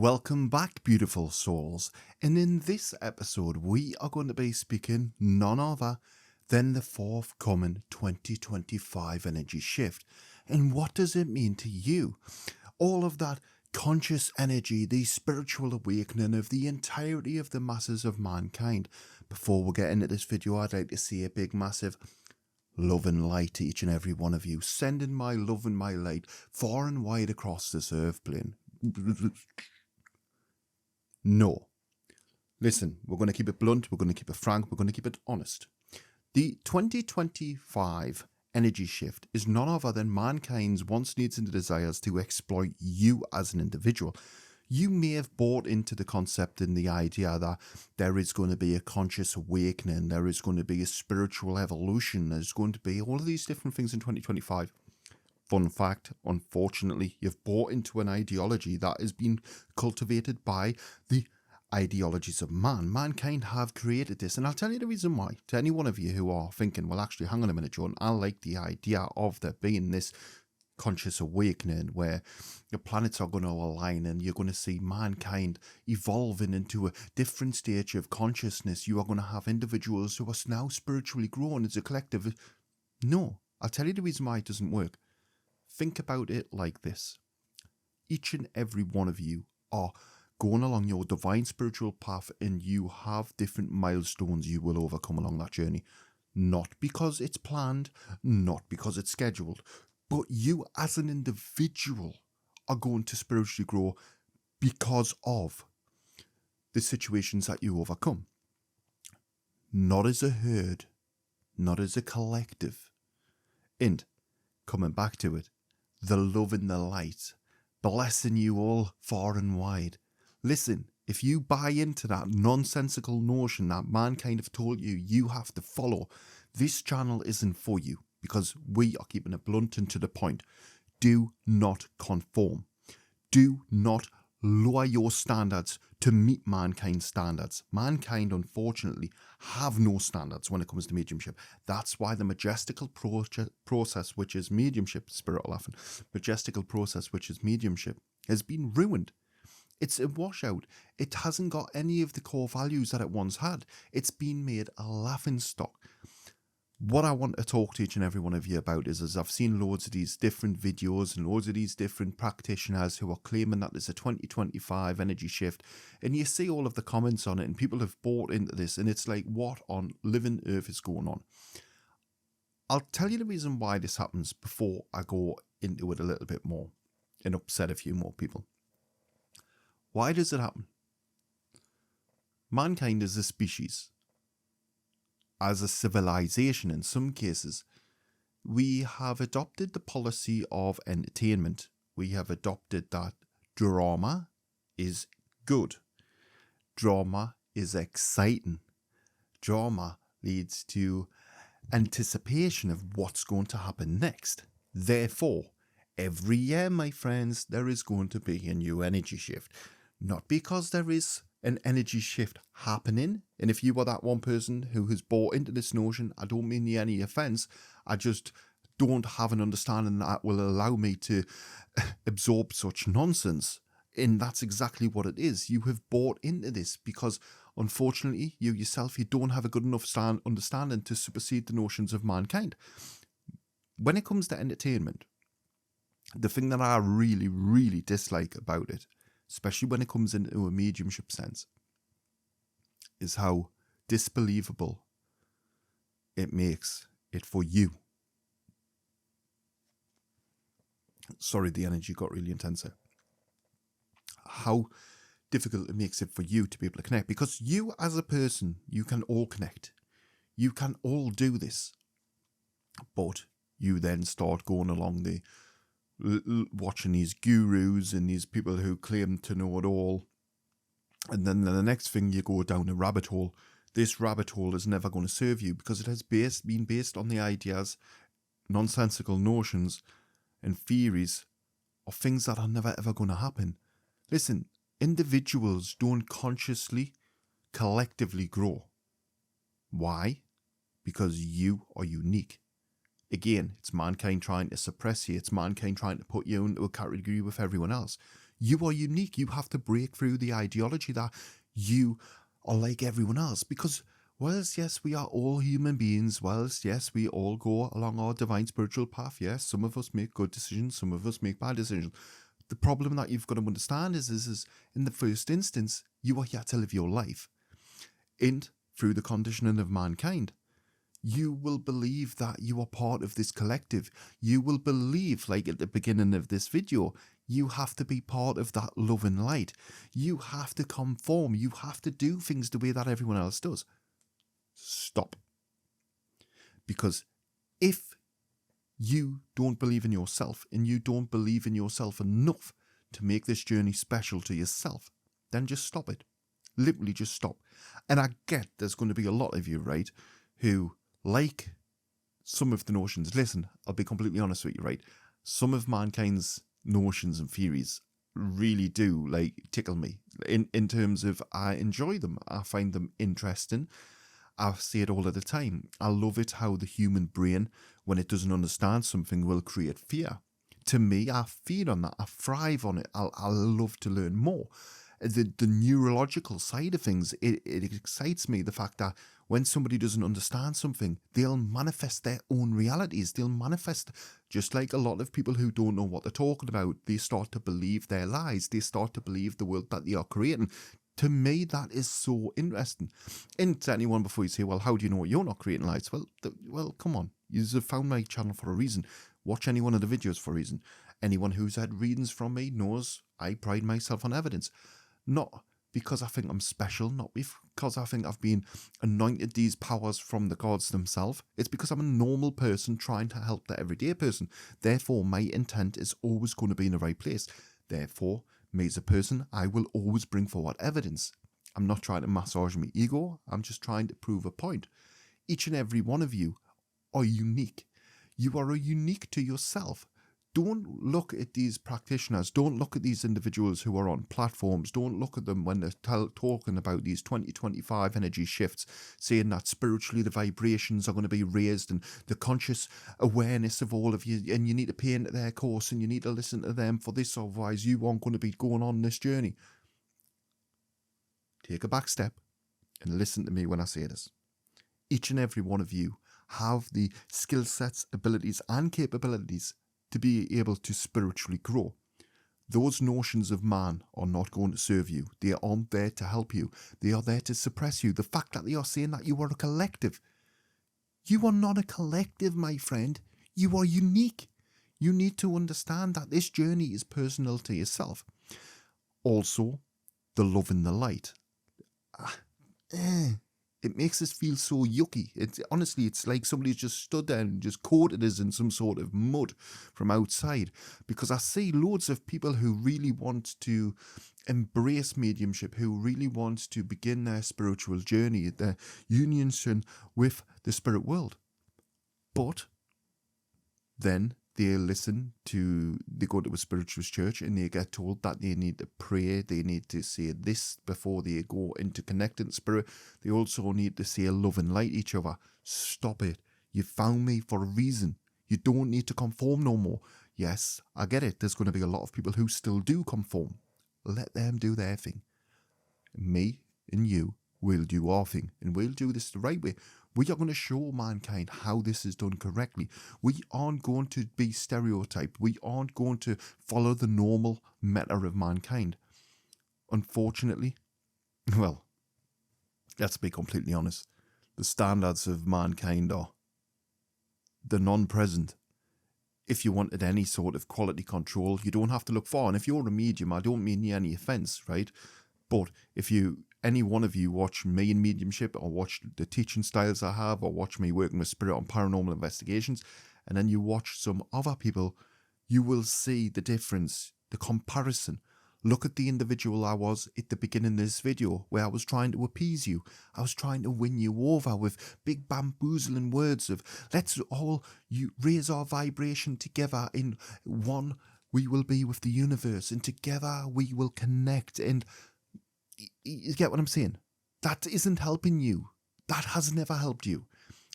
Welcome back, beautiful souls. And in this episode, we are going to be speaking none other than the forthcoming 2025 energy shift. And what does it mean to you? All of that conscious energy, the spiritual awakening of the entirety of the masses of mankind. Before we get into this video, I'd like to say a big, massive love and light to each and every one of you. Sending my love and my light far and wide across this earth plane. No. Listen, we're going to keep it blunt, we're going to keep it frank, we're going to keep it honest. The 2025 energy shift is none other than mankind's wants, needs and desires to exploit you as an individual. You may have bought into the concept and the idea that there is going to be a conscious awakening, there is going to be a spiritual evolution, there's going to be all of these different things in 2025. Fun fact, unfortunately, you've bought into an ideology that has been cultivated by the ideologies of man. Mankind have created this, and I'll tell you the reason why. To any one of you who are thinking, well, actually, hang on a minute, John, I like the idea of there being this conscious awakening where the planets are going to align and you're going to see mankind evolving into a different stage of consciousness. You are going to have individuals who are now spiritually grown as a collective. No, I'll tell you the reason why it doesn't work. Think about it like this. Each and every one of you are going along your divine spiritual path, and you have different milestones you will overcome along that journey. Not because it's planned, not because it's scheduled, but you as an individual are going to spiritually grow because of the situations that you overcome. Not as a herd, not as a collective. And coming back to it, the love and the light, blessing you all far and wide. Listen, if you buy into that nonsensical notion that mankind have told you you have to follow, this channel isn't for you, because we are keeping it blunt and to the point. Do not conform. Do not lower your standards to meet mankind's standards. Mankind, unfortunately, have no standards when it comes to mediumship. That's why the majestical process, which is mediumship, spirit laughing, majestical process, which is mediumship, has been ruined. It's a washout. It hasn't got any of the core values that it once had. It's been made a laughing stock. What I want to talk to each and every one of you about is I've seen loads of these different videos and loads of these different practitioners who are claiming that there's a 2025 energy shift, and you see all of the comments on it and people have bought into this, and it's like, what on living earth is going on? I'll tell you the reason why this happens before I go into it a little bit more and upset a few more people. Why does it happen? Mankind is a species. As a civilization, in some cases, we have adopted the policy of entertainment. We have adopted that drama is good. Drama is exciting. Drama leads to anticipation of what's going to happen next. Therefore, every year, my friends, there is going to be a new energy shift. Not because there is an energy shift happening, and if you are that one person who has bought into this notion, I don't mean any offense, I just don't have an understanding that will allow me to absorb such nonsense. And that's exactly what it is. You have bought into this because, unfortunately, you yourself, you don't have a good enough understanding to supersede the notions of mankind. When it comes to entertainment, the thing that I really, really dislike about it, especially when it comes into a mediumship sense, is how disbelievable it makes it for you. Sorry, the energy got really intense there. How difficult it makes it for you to be able to connect. Because you as a person, you can all connect. You can all do this. But you then start going along the watching these gurus and these people who claim to know it all, and then the next thing you go down a rabbit hole. This rabbit hole is never going to serve you because it has been based on the ideas, nonsensical notions and theories of things that are never ever going to happen. Listen, individuals don't consciously, collectively grow. Why? Because you are unique. Again, it's mankind trying to suppress you. It's mankind trying to put you into a category with everyone else. You are unique. You have to break through the ideology that you are like everyone else, because whilst, yes, we are all human beings, whilst, yes, we all go along our divine spiritual path, yes, some of us make good decisions, some of us make bad decisions. The problem that you've got to understand is in the first instance, you are here to live your life. And through the conditioning of mankind, you will believe that you are part of this collective. You will believe, like at the beginning of this video, you have to be part of that love and light. You have to conform. You have to do things the way that everyone else does. Stop. Because if you don't believe in yourself, and you don't believe in yourself enough to make this journey special to yourself, then just stop it. Literally just stop. And I get there's going to be a lot of you, right, who like some of the notions. Listen, I'll be completely honest with you, right? Some of mankind's notions and theories really do like tickle me in terms of I enjoy them. I find them interesting. I say it all of the time. I love it how the human brain, when it doesn't understand something, will create fear. To me, I feed on that. I thrive on it. I love to learn more. The neurological side of things, it excites me, the fact that when somebody doesn't understand something, they'll manifest their own realities. They'll manifest, just like a lot of people who don't know what they're talking about, they start to believe their lies. They start to believe the world that they are creating. To me, that is so interesting. And to anyone before you say, well, how do you know you're not creating lies? Well, come on. You've found my channel for a reason. Watch any one of the videos for a reason. Anyone who's had readings from me knows I pride myself on evidence. Not because I think I'm special, not because I think I've been anointed these powers from the gods themselves. It's because I'm a normal person trying to help the everyday person. Therefore, my intent is always going to be in the right place. Therefore, me as a person, I will always bring forward evidence. I'm not trying to massage my ego. I'm just trying to prove a point. Each and every one of you are unique. You are unique to yourself. Don't look at these practitioners. Don't look at these individuals who are on platforms. Don't look at them when they're talking about these 2025 energy shifts, saying that spiritually the vibrations are going to be raised and the conscious awareness of all of you, and you need to pay into their course and you need to listen to them for this, otherwise you aren't going to be going on this journey. Take a back step and listen to me when I say this. Each and every one of you have the skill sets, abilities and capabilities to be able to spiritually grow. Those notions of man are not going to serve you. They aren't there to help you. They are there to suppress you. The fact that they are saying that you are a collective. You are not a collective, my friend. You are unique. You need to understand that this journey is personal to yourself. Also, the love and the light. It makes us feel so yucky. Honestly, it's like somebody's just stood there and just coated us in some sort of mud from outside. Because I see loads of people who really want to embrace mediumship, who really want to begin their spiritual journey, their union with the spirit world. But then they go to a spiritualist church and they get told that they need to pray, they need to say this before they go into connecting spirit. They also need to say love and light each other. Stop it. You found me for a reason. You don't need to conform no more. Yes, I get it. There's going to be a lot of people who still do conform. Let them do their thing. Me and you will do our thing, and we'll do this the right way. We are going to show mankind how this is done correctly. We aren't going to be stereotyped. We aren't going to follow the normal meta of mankind. Unfortunately, well, let's be completely honest. The standards of mankind are the non-present. If you wanted any sort of quality control, you don't have to look far. And if you're a medium, I don't mean any offense, right? But if any one of you watch me in mediumship, or watch the teaching styles I have, or watch me working with spirit on paranormal investigations, and then you watch some other people, you will see the difference, the comparison. Look at the individual I was at the beginning of this video, where I was trying to appease you. I was trying to win you over with big bamboozling words of, let's all raise our vibration together. In one, we will be with the universe, and together we will connect. And you get what I'm saying? That isn't helping you. That has never helped you.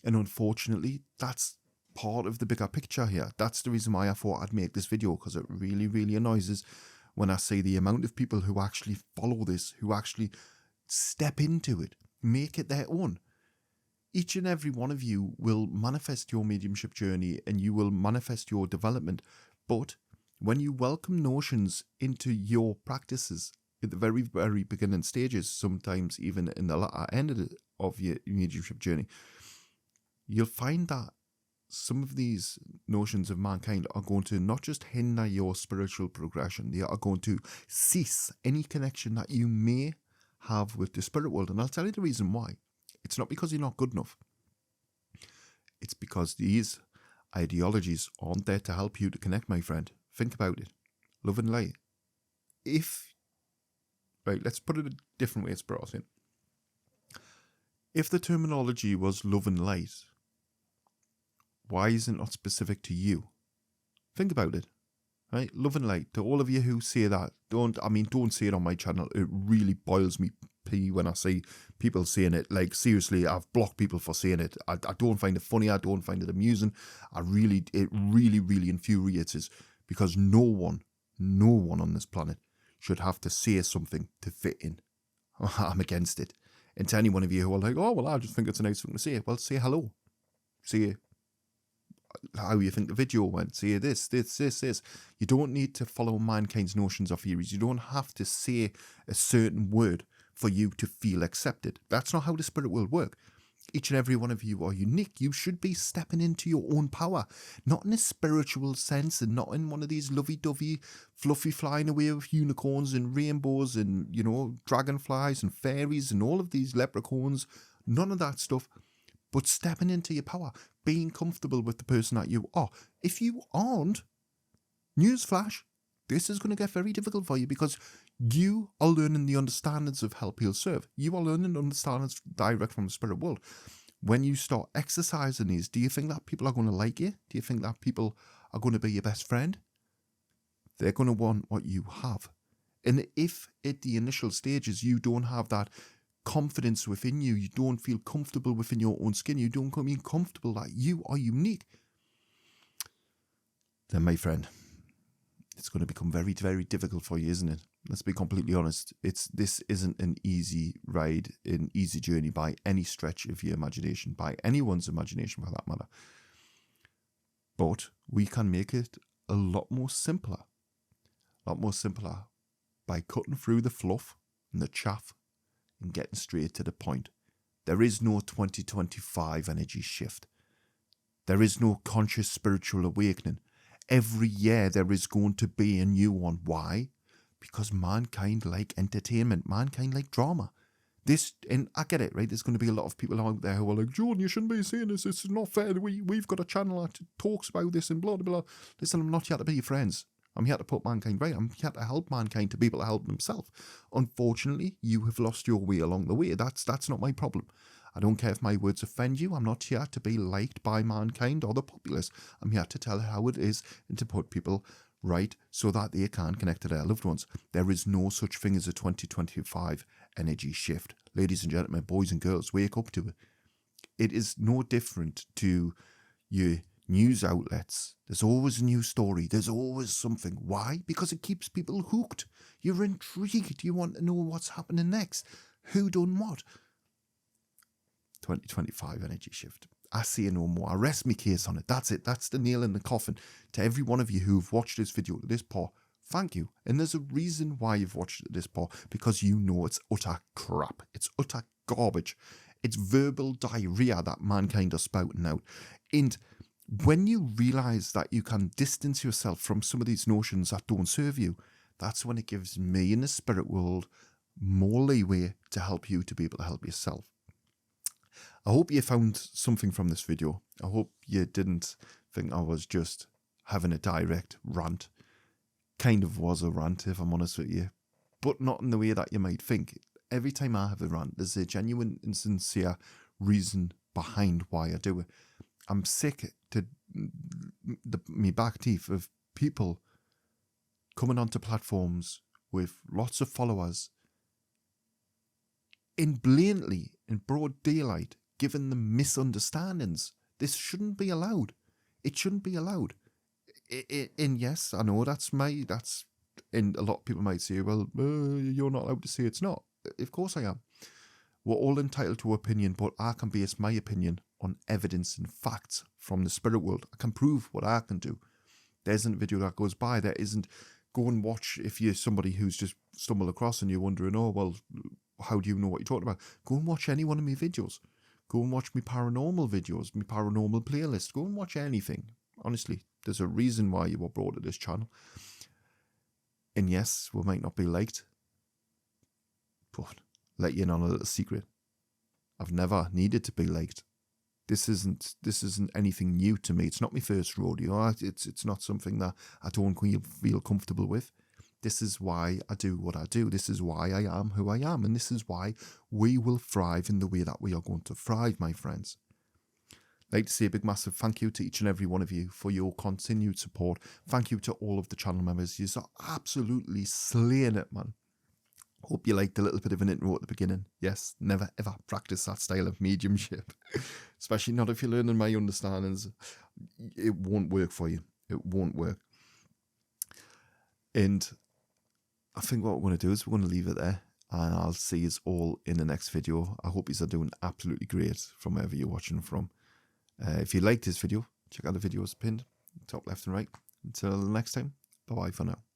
And unfortunately, that's part of the bigger picture here. That's the reason why I thought I'd make this video, because it really, really annoys us when I say the amount of people who actually follow this, who actually step into it, make it their own. Each and every one of you will manifest your mediumship journey and you will manifest your development. But when you welcome notions into your practices at the very, very beginning stages, sometimes even in the latter end of your mediumship journey, you'll find that some of these notions of mankind are going to not just hinder your spiritual progression, they are going to cease any connection that you may have with the spirit world. And I'll tell you the reason why. It's not because you're not good enough. It's because these ideologies aren't there to help you to connect, my friend. Think about it. Love and light. Right, let's put it a different way, it's brought in. If the terminology was love and light, why is it not specific to you? Think about it. Right? Love and light. To all of you who say that, don't say it on my channel. It really boils me pee when I see people saying it. Like, seriously, I've blocked people for saying it. I don't find it funny. I don't find it amusing. It really infuriates us, because no one on this planet should have to say something to fit in. I'm against it. And to any one of you who are like, oh, well, I just think it's a nice thing to say. Well, say hello. Say how you think the video went. Say this. You don't need to follow mankind's notions or theories. You don't have to say a certain word for you to feel accepted. That's not how the spirit will work. Each and every one of you are unique. You should be stepping into your own power, not in a spiritual sense and not in one of these lovey-dovey, fluffy flying away with unicorns and rainbows and, dragonflies and fairies and all of these leprechauns. None of that stuff. But stepping into your power, being comfortable with the person that you are. If you aren't, newsflash, this is going to get very difficult for you, because you are learning the understandings of help, heal, serve. You are learning understandings direct from the spirit world. When you start exercising these, do you think that people are going to like you? Do you think that people are going to be your best friend? They're going to want what you have. And if at the initial stages you don't have that confidence within you, you don't feel comfortable within your own skin, you don't feel comfortable that you are unique, then, my friend, it's going to become very, very difficult for you, isn't it? Let's be completely honest. This isn't an easy ride, an easy journey by any stretch of your imagination, by anyone's imagination for that matter. But we can make it a lot more simpler by cutting through the fluff and the chaff and getting straight to the point. There is no 2025 energy shift. There is no conscious spiritual awakening. Every year there is going to be a new one. Why? Because mankind like entertainment, mankind like drama. And I get it, right? There's going to be a lot of people out there who are like, Jordan, you shouldn't be saying this. It's not fair. We've got a channel that talks about this and blah, blah, blah. Listen, I'm not here to be your friends. I'm here to put mankind right. I'm here to help mankind to be able to help themselves. Unfortunately, you have lost your way along the way. That's not my problem. I don't care if my words offend you. I'm not here to be liked by mankind or the populace. I'm here to tell how it is and to put people right so that they can connect to their loved ones. There is no such thing as a 2025 energy shift. Ladies and gentlemen, boys and girls, wake up to it. It is no different to your news outlets. There's always a new story. There's always something. Why? Because it keeps people hooked. You're intrigued. You want to know what's happening next. Who done what? 2025 energy shift. I say no more. I rest my case on it. That's it. That's the nail in the coffin. To every one of you who've watched this video to this part, thank you. And there's a reason why you've watched it to this part, because you know it's utter crap. It's utter garbage. It's verbal diarrhea that mankind are spouting out. And when you realize that you can distance yourself from some of these notions that don't serve you, that's when it gives me in the spirit world more leeway to help you to be able to help yourself. I hope you found something from this video. I hope you didn't think I was just having a direct rant. Kind of was a rant, if I'm honest with you, but not in the way that you might think. Every time I have a rant, there's a genuine and sincere reason behind why I do it. I'm sick to me back teeth of people coming onto platforms with lots of followers and blatantly, in broad daylight, giving them misunderstandings. This shouldn't be allowed. It shouldn't be allowed. And yes, I know that's And a lot of people might say, well, you're not allowed to say it's not. Of course I am. We're all entitled to opinion, but I can base my opinion on evidence and facts from the spirit world. I can prove what I can do. There isn't a video that goes by. There isn't, go and watch, if you're somebody who's just stumbled across and you're wondering, oh, well, how do you know what you're talking about? Go and watch any one of my videos. Go and watch my paranormal videos, my paranormal playlist. Go and watch anything. Honestly, there's a reason why you were brought to this channel. And yes, we might not be liked, but let you in on a little secret. I've never needed to be liked. This isn't anything new to me. It's not my first rodeo. It's not something that I don't feel comfortable with. This is why I do what I do. This is why I am who I am. And this is why we will thrive in the way that we are going to thrive, my friends. I'd like to say a big massive thank you to each and every one of you for your continued support. Thank you to all of the channel members. You're absolutely slaying it, man. Hope you liked a little bit of an intro at the beginning. Yes, never ever practice that style of mediumship. Especially not if you're learning my understandings. It won't work for you. It won't work. And I think what we're going to do is we're going to leave it there. And I'll see you all in the next video. I hope you are doing absolutely great from wherever you're watching from. If you liked this video, check out the videos pinned, top left and right. Until next time, bye-bye for now.